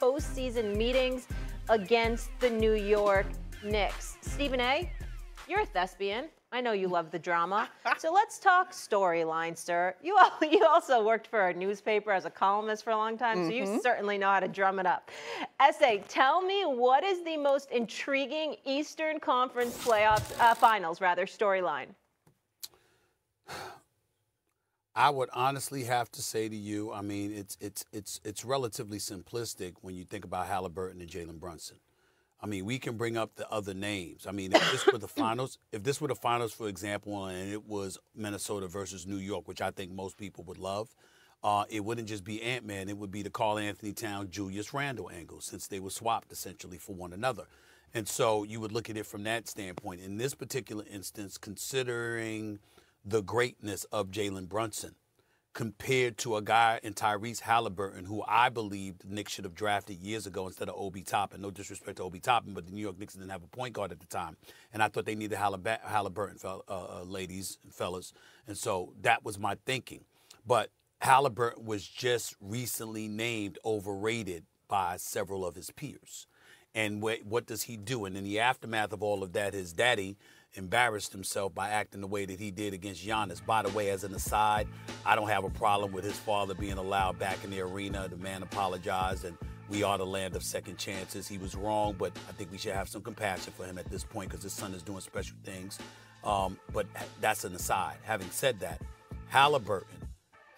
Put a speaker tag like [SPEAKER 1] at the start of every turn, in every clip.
[SPEAKER 1] postseason meetings against the New York Knicks. Stephen A., you're a thespian. I know you love the drama. So let's talk storyline, sir. You also worked for a newspaper as a columnist for a long time, so you certainly know how to drum it up. Essay, tell me what is the most intriguing Eastern Conference finals storyline?
[SPEAKER 2] I would honestly have to say to you, I mean, it's relatively simplistic when you think about Haliburton and Jalen Brunson. I mean, we can bring up the other names. I mean, if this were the finals, for example, and it was Minnesota versus New York, which I think most people would love, it wouldn't just be Ant-Man. It would be the Karl Anthony Towns, Julius Randle angle, since they were swapped essentially for one another. And so you would look at it from that standpoint. In this particular instance, considering the greatness of Jalen Brunson, compared to a guy in Tyrese Haliburton, who I believe the Knicks should have drafted years ago instead of Obi Toppin. No disrespect to Obi Toppin, but the New York Knicks didn't have a point guard at the time. And I thought they needed Haliburton, ladies and fellas. And so that was my thinking. But Haliburton was just recently named overrated by several of his peers. And what does he do? And in the aftermath of all of that, his daddy embarrassed himself by acting the way that he did against Giannis. By the way, as an aside, I don't have a problem with his father being allowed back in the arena. The man apologized, and we are the land of second chances. He was wrong, but I think we should have some compassion for him at this point because his son is doing special things. But that's an aside. Having said that, Haliburton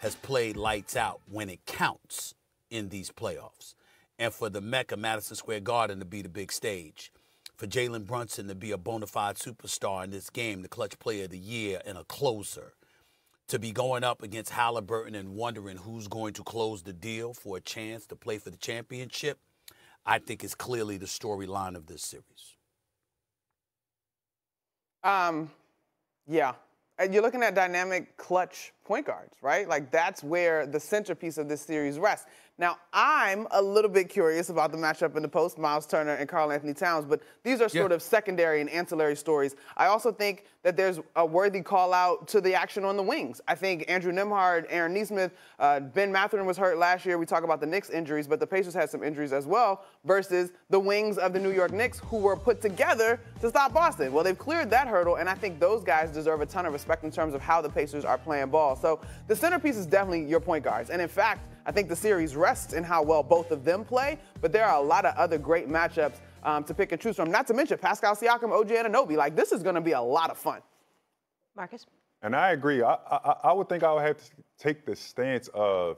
[SPEAKER 2] has played lights out when it counts in these playoffs. And for the Mecca, Madison Square Garden, to be the big stage, for Jalen Brunson to be a bona fide superstar in this game, the clutch player of the year and a closer, to be going up against Haliburton and wondering who's going to close the deal for a chance to play for the championship, I think is clearly the storyline of this series.
[SPEAKER 3] Yeah. And you're looking at dynamic clutch point guards, right? Like, that's where the centerpiece of this series rests. Now, I'm a little bit curious about the matchup in the post, Miles Turner and Karl Anthony Towns, but these are sort of secondary and ancillary stories. I also think that there's a worthy call out to the action on the wings. I think Andrew Nembhard, Aaron Nesmith, Ben Mathurin was hurt last year. We talk about the Knicks injuries, but the Pacers had some injuries as well, versus the wings of the New York Knicks, who were put together to stop Boston. Well, they've cleared that hurdle, and I think those guys deserve a ton of respect in terms of how the Pacers are playing ball. So the centerpiece is definitely your point guards. And in fact, I think the series rests in how well both of them play, but there are a lot of other great matchups to pick and choose from. Not to mention Pascal Siakam, OG Anunoby. Like, this is going to be a lot of fun.
[SPEAKER 1] Marcus?
[SPEAKER 4] And I agree. I would think I would have to take the stance of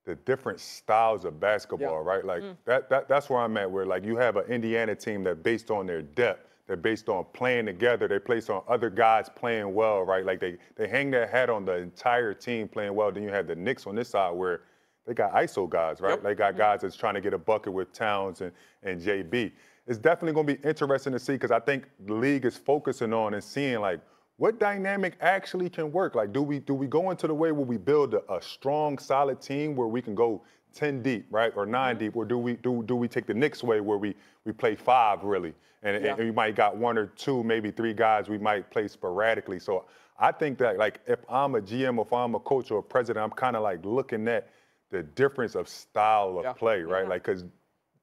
[SPEAKER 4] the different styles of basketball, right? Like, that's where I'm at, where, like, you have an Indiana team that's based on their depth. They're based on playing together. They're based on other guys playing well, right? Like, they hang their hat on the entire team playing well. Then you have the Knicks on this side where they got ISO guys, right? They got guys that's trying to get a bucket with Towns and JB. It's definitely going to be interesting to see because I think the league is focusing on and seeing, like, what dynamic actually can work. Like, do we go into the way where we build a strong, solid team where we can go 10 deep, right, or 9 deep, or do we take the Knicks way where we play 5 really, and we might got 1 or 2, maybe 3 guys we might play sporadically. So I think that, like, if I'm a GM, if I'm a coach or a president, I'm kind of like looking at the difference of style of play, right? Like,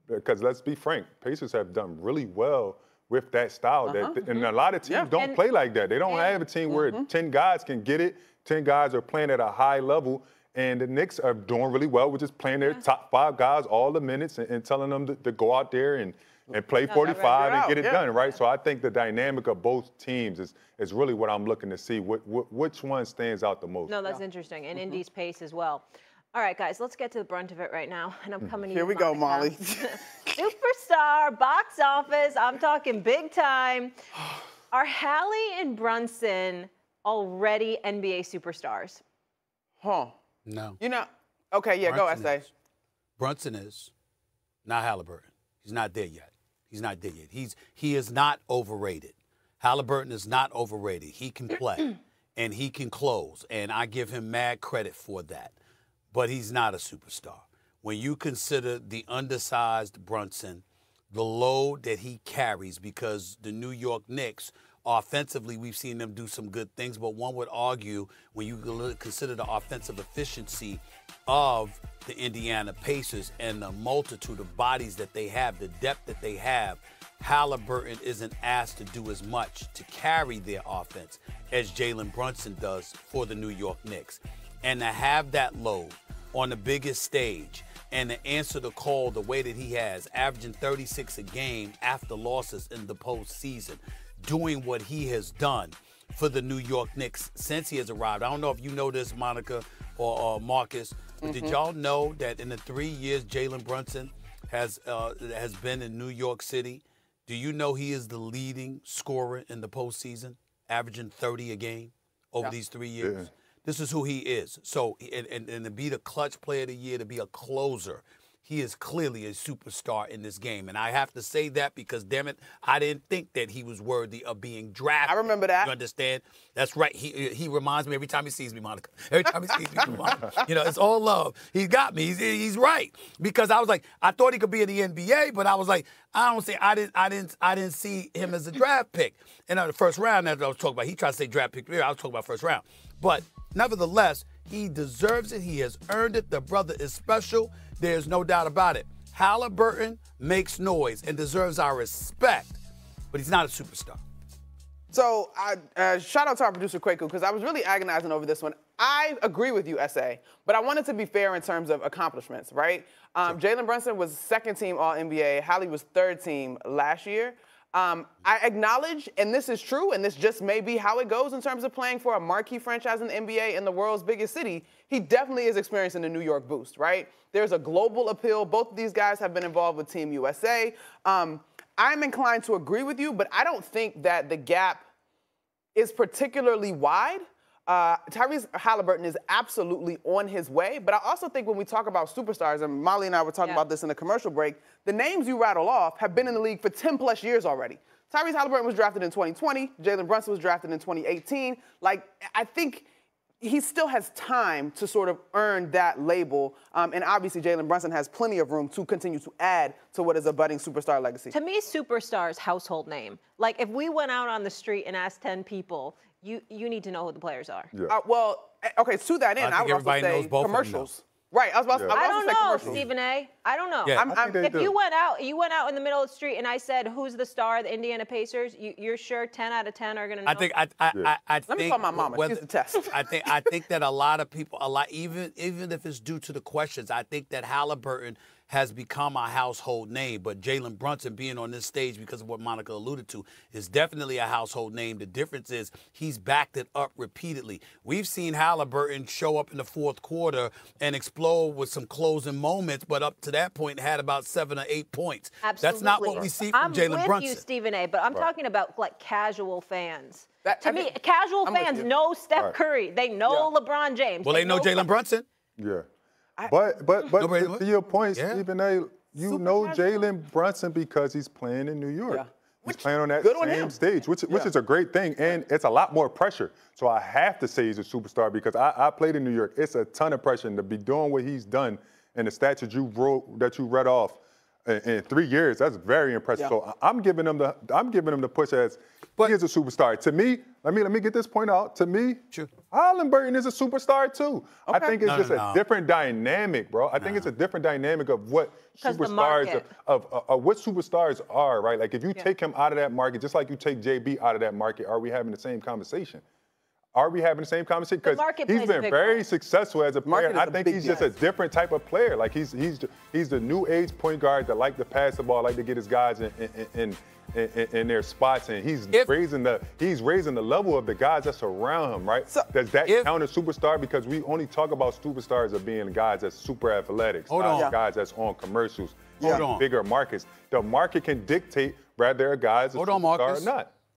[SPEAKER 4] because let's be frank, Pacers have done really well with that style. And a lot of teams don't play like that. They don't have a team where 10 guys can get it, 10 guys are playing at a high level, and the Knicks are doing really well with just playing their top 5 guys all the minutes and telling them to go out there and play 45 and get it done, right? So I think the dynamic of both teams is really what I'm looking to see. Which one stands out the most?
[SPEAKER 1] No, that's interesting. And Indy's pace as well. All right, guys, let's get to the brunt of it right now. And I'm coming to you,
[SPEAKER 3] Here we go, Molly.
[SPEAKER 1] Superstar, box office, I'm talking big time. Are Hallie and Brunson already NBA superstars?
[SPEAKER 2] No.
[SPEAKER 3] You know, okay, yeah,
[SPEAKER 2] Brunson
[SPEAKER 3] go, S.A.
[SPEAKER 2] Brunson is, not Haliburton. He's not there yet. He's not there yet. He is not overrated. Haliburton is not overrated. He can play, and he can close, and I give him mad credit for that. But he's not a superstar. When you consider the undersized Brunson, the load that he carries, because the New York Knicks Offensively, we've seen them do some good things, but one would argue when you consider the offensive efficiency of the Indiana Pacers and the multitude of bodies that they have, the depth that they have, Haliburton isn't asked to do as much to carry their offense as Jalen Brunson does for the New York Knicks. And to have that load on the biggest stage and to answer the call the way that he has, averaging 36 a game after losses in the postseason, doing what he has done for the New York Knicks since he has arrived. I don't know if you know this, Monica or Marcus, but did y'all know that in the 3 years Jalen Brunson has been in New York City, do you know he is the leading scorer in the postseason, averaging 30 a game over these 3 years? Yeah. This is who he is. So, and to be the clutch player of the year, to be a closer, he is clearly a superstar in this game. And I have to say that because, damn it, I didn't think that he was worthy of being drafted.
[SPEAKER 3] I remember that.
[SPEAKER 2] You understand? That's right. He reminds me every time he sees me, Monica. Every time he sees me, Monica. You know, it's all love. He's got me. He's right. Because I was like, I thought he could be in the NBA, but I was like, I didn't see him as a draft pick. And the first round, that I was talking about, he tried to say draft pick. I was talking about first round. But nevertheless, he deserves it. He has earned it. The brother is special. There's no doubt about it. Haliburton makes noise and deserves our respect, but he's not a superstar.
[SPEAKER 3] So shout out to our producer, Kwaku, because I was really agonizing over this one. I agree with you, S.A., but I wanted to be fair in terms of accomplishments, right? Jalen Brunson was second team All-NBA. Hallie was third team last year. I acknowledge, and this is true, and this just may be how it goes in terms of playing for a marquee franchise in the NBA in the world's biggest city, he definitely is experiencing the New York boost, right? There's a global appeal. Both of these guys have been involved with Team USA. I'm inclined to agree with you, but I don't think that the gap is particularly wide. Tyrese Haliburton is absolutely on his way, but I also think when we talk about superstars, and Molly and I were talking about this in the commercial break, the names you rattle off have been in the league for 10 plus years already. Tyrese Haliburton was drafted in 2020. Jalen Brunson was drafted in 2018. Like, I think he still has time to sort of earn that label. And obviously, Jalen Brunson has plenty of room to continue to add to what is a budding superstar legacy.
[SPEAKER 1] To me, superstar is household name. Like, if we went out on the street and asked 10 people, you need to know who the players are.
[SPEAKER 4] Yeah.
[SPEAKER 3] Well, okay, to that end, I would also say commercials. Right, I was about to
[SPEAKER 1] I don't know, Stephen A. I don't know.
[SPEAKER 2] Yeah.
[SPEAKER 1] If you went out in the middle of the street and I said, who's the star of the Indiana Pacers, you're sure 10 out of 10 are going to know?
[SPEAKER 2] I think
[SPEAKER 3] Let me call my mama. She's the test.
[SPEAKER 2] I think that a lot of people, even if it's due to the questions, I think that Haliburton has become a household name, but Jalen Brunson being on this stage because of what Monica alluded to is definitely a household name. The difference is he's backed it up repeatedly. We've seen Haliburton show up in the fourth quarter and explode with some closing moments, but up to that point had about 7 or 8 points.
[SPEAKER 1] Absolutely.
[SPEAKER 2] That's not what we see from Jalen Brunson.
[SPEAKER 1] I'm with you, Stephen A., but I'm talking about like casual fans.
[SPEAKER 3] To
[SPEAKER 1] me, casual fans know Steph Curry. They know LeBron James.
[SPEAKER 2] Well, they know Jalen Brunson.
[SPEAKER 4] Yeah. But to your point, Stephen A., you know Jalen Brunson because he's playing in New York. Yeah. He's playing on that same stage, which is a great thing, and it's a lot more pressure. So I have to say he's a superstar because I played in New York. It's a ton of pressure, and to be doing what he's done and the stats that you read off in 3 years, that's very impressive. Yeah. So I'm giving him the push as he is a superstar. To me, let me get this point out. To me, Haliburton is a superstar too. Okay. I think it's a different dynamic, bro. I think it's a different dynamic of what superstars of what superstars are, right? Like if you take him out of that market, just like you take JB out of that market, are we having the same conversation? Are we having the same conversation? Because he's been very successul as a player. I think he's just a different type of player. Like he's the new age point guard that like to pass the ball, like to get his guys in their spots, and he's raising the level of the guys that's around him, right? So does that count as superstar? Because we only talk about superstars as being guys that's super athletics, guys that's on commercials, on bigger markets. The market can dictate whether a guy's a superstar or not.